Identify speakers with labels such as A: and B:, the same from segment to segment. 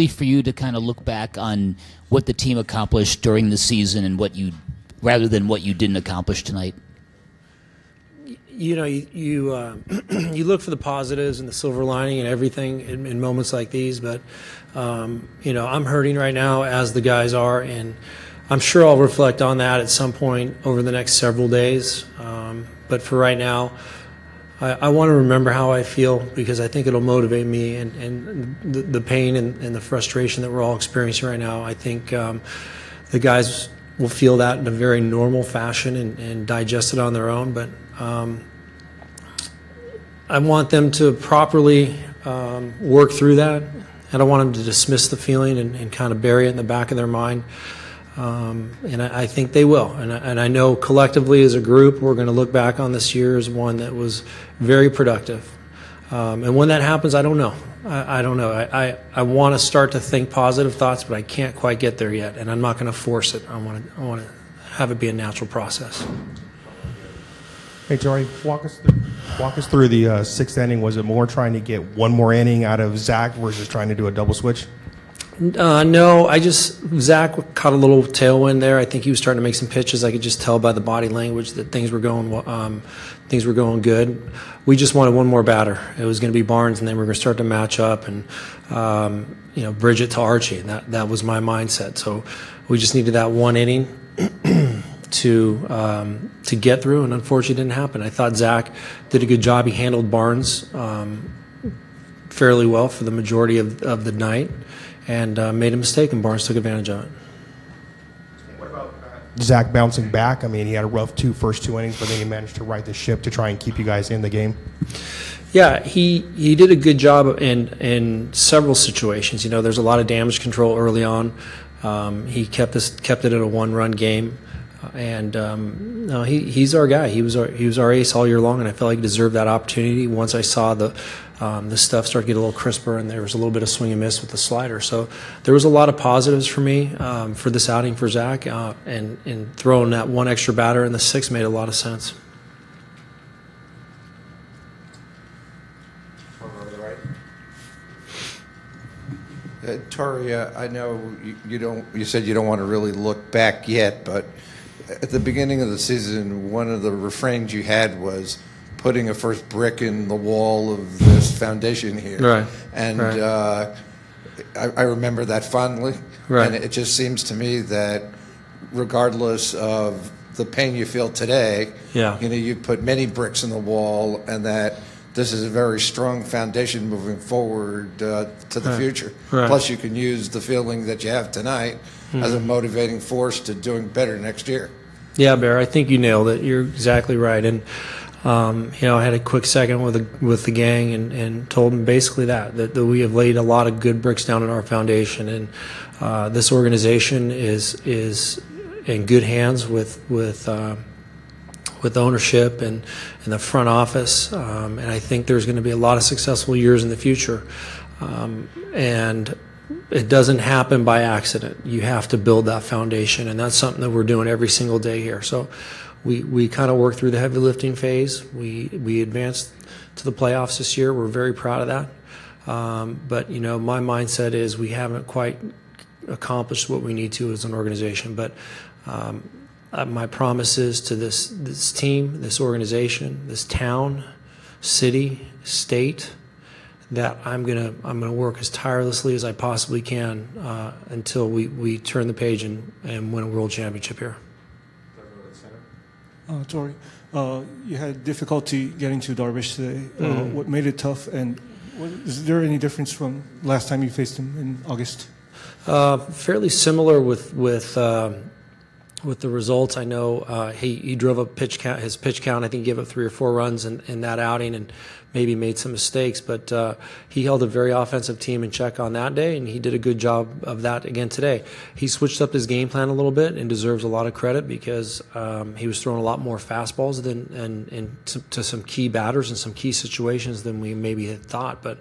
A: For you to kind of look back on what the team accomplished during the season and rather than what you didn't accomplish tonight?
B: You know, you look for the positives and the silver lining and everything in moments like these, but you know, I'm hurting right now, as the guys are, and I'm sure I'll reflect on that at some point over the next several days. But for right now, I want to remember how I feel, because I think it'll motivate me, and the pain and the frustration that we're all experiencing right now. I think the guys will feel that in a very normal fashion and digest it on their own. But I want them to properly work through that. I don't want them to dismiss the feeling and kind of bury it in the back of their mind. And I think they will. And I know collectively as a group, we're going to look back on this year as one that was very productive. And when that happens, I don't know. I don't know. I want to start to think positive thoughts, but I can't quite get there yet. And I'm not going to force it. I want to have it be a natural process.
C: Hey, Torey, walk us through the sixth inning. Was it more trying to get one more inning out of Zach versus trying to do a double switch?
B: No, Zach caught a little tailwind there. I think he was starting to make some pitches. I could just tell by the body language that things were going good. We just wanted one more batter. It was going to be Barnes, and then we were going to start to match up and you know, bridge it to Archie. And that was my mindset. So we just needed that one inning to get through, and unfortunately, it didn't happen. I thought Zach did a good job. He handled Barnes fairly well for the majority of the night, and made a mistake, and Barnes took advantage of it.
C: What about Zach bouncing back? I mean, he had a rough first two innings, but then he managed to right the ship to try and keep you guys in the game.
B: Yeah, he did a good job in several situations. You know, there's a lot of damage control early on. He kept it at a one-run game, and no, he's our guy. He was our ace all year long, and I felt like he deserved that opportunity. Once I saw the stuff start to get a little crisper, and there was a little bit of swing and miss with the slider. So there was a lot of positives for me for this outing for Zach, and throwing that one extra batter in the sixth made a lot of sense.
D: Torey, I know you said you don't want to really look back yet, but at the beginning of the season, one of the refrains you had was putting a first brick in the wall of this foundation here.
B: Right.
D: And
B: right.
D: I remember that fondly.
B: Right.
D: And it just seems to me that regardless of the pain you feel today,
B: yeah,
D: you know, you put many bricks in the wall, and that this is a very strong foundation moving forward to the future.
B: Right.
D: Plus, you can use the feeling that you have tonight as a motivating force to doing better next year.
B: Yeah, Bear, I think you nailed it. You're exactly right. And you know, I had a quick second with the gang and told them basically that we have laid a lot of good bricks down in our foundation, and this organization is in good hands with ownership and the front office, and I think there's going to be a lot of successful years in the future, and it doesn't happen by accident. You have to build that foundation, and that's something that we're doing every single day here. So we kind of worked through the heavy lifting phase. We advanced to the playoffs this year. We're very proud of that, but you know, my mindset is we haven't quite accomplished what we need to as an organization, but my promise is to this team, this organization, this town, city, state, that I'm gonna work as tirelessly as I possibly can until we turn the page and win a world championship here.
E: Torey, you had difficulty getting to Darvish today. What made it tough, and is there any difference from last time you faced him in August?
B: Fairly similar with the results. I know he drove up his pitch count. I think he gave up 3 or 4 runs in that outing and maybe made some mistakes, but he held a very offensive team in check on that day, and he did a good job of that again today. He switched up his game plan a little bit and deserves a lot of credit because he was throwing a lot more fastballs to some key batters and some key situations than we maybe had thought, but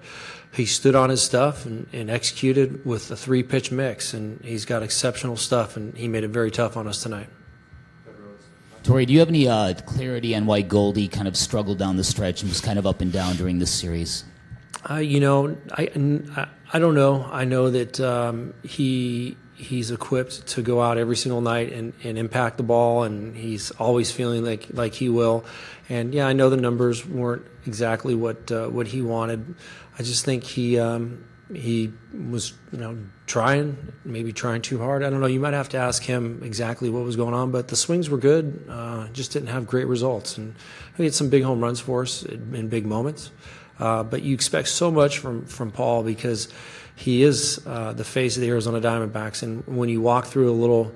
B: he stood on his stuff and executed with a 3-pitch mix, and he's got exceptional stuff, and he made it very tough on us tonight.
A: Torey, do you have any clarity on why Goldie kind of struggled down the stretch and was kind of up and down during this series?
B: You know, I I don't know. I know that he's equipped to go out every single night and impact the ball, and he's always feeling like he will. And yeah, I know the numbers weren't exactly what he wanted. I just think he was trying too hard. I don't know. You might have to ask him exactly what was going on, but the swings were good. Just didn't have great results, and he had some big home runs for us in big moments. But you expect so much from Paul because he is the face of the Arizona Diamondbacks, and when you walk through a little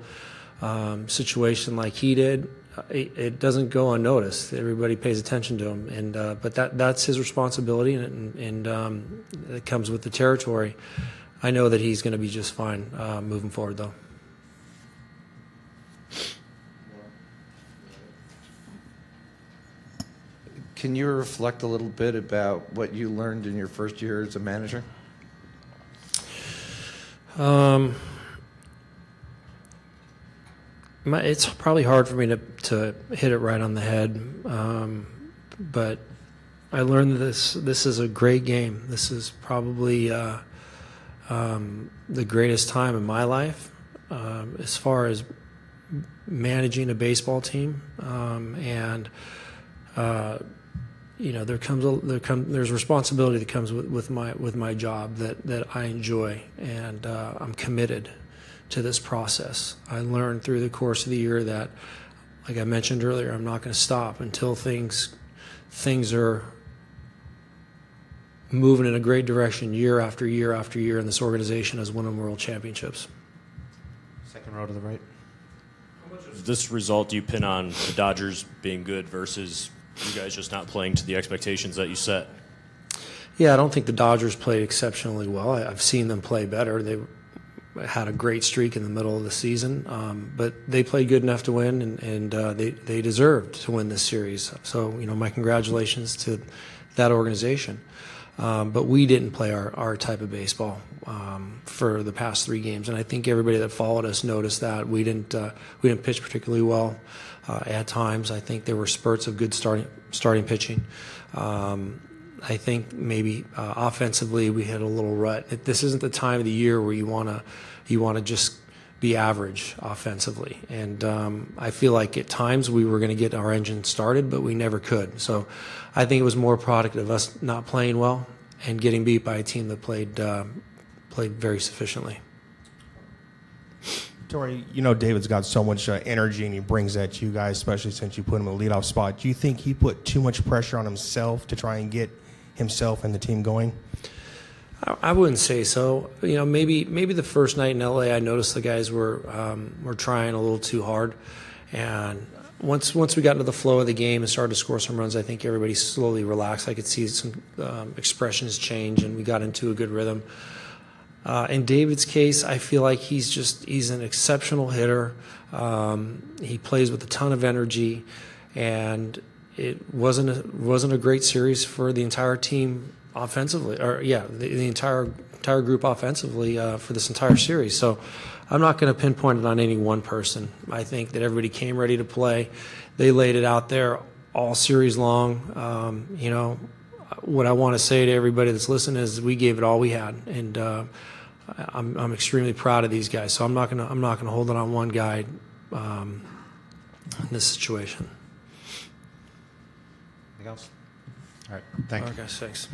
B: situation like he did, it doesn't go unnoticed. Everybody pays attention to him, and but that's his responsibility, and it comes with the territory. I know that he's going to be just fine moving forward, though.
D: Can you reflect a little bit about what you learned in your first year as a manager?
B: It's probably hard for me to hit it right on the head, but I learned that this is a great game. This is probably the greatest time in my life as far as managing a baseball team, and there's responsibility that comes with my job that I enjoy, and I'm committed to this process. I learned through the course of the year that, like I mentioned earlier, I'm not going to stop until things are moving in a great direction year after year after year, and this organization has won world championships.
F: Second row to the right.
G: How much of this result do you pin on the Dodgers being good versus you guys just not playing to the expectations that you set?
B: Yeah, I don't think the Dodgers played exceptionally well. I've seen them play better. They had a great streak in the middle of the season, but they played good enough to win, and they deserved to win this series. So, my congratulations to that organization. But we didn't play our type of baseball for the past 3 games, and I think everybody that followed us noticed that we didn't pitch particularly well at times. I think there were spurts of good starting pitching. I think maybe offensively we hit a little rut. This isn't the time of the year where you want to just be average offensively, and I feel like at times we were going to get our engine started, but we never could. So I think it was more a product of us not playing well and getting beat by a team that played very sufficiently.
C: Torey, David's got so much energy, and he brings that to you guys, especially since you put him in the leadoff spot. Do you think he put too much pressure on himself to try and get himself and the team going?
B: I wouldn't say so. Maybe the first night in LA, I noticed the guys were trying a little too hard, and once we got into the flow of the game and started to score some runs, I think everybody slowly relaxed. I could see some expressions change, and we got into a good rhythm. In David's case, I feel like he's an exceptional hitter. He plays with a ton of energy, and it wasn't a great series for the entire team offensively, the entire group offensively for this entire series. So I'm not going to pinpoint it on any one person. I think that everybody came ready to play. They laid it out there all series long. What I want to say to everybody that's listening is we gave it all we had, and I'm extremely proud of these guys. So I'm not gonna hold it on one guy in this situation.
F: Anything else? All right. Thank you.
B: All right, guys. Thanks.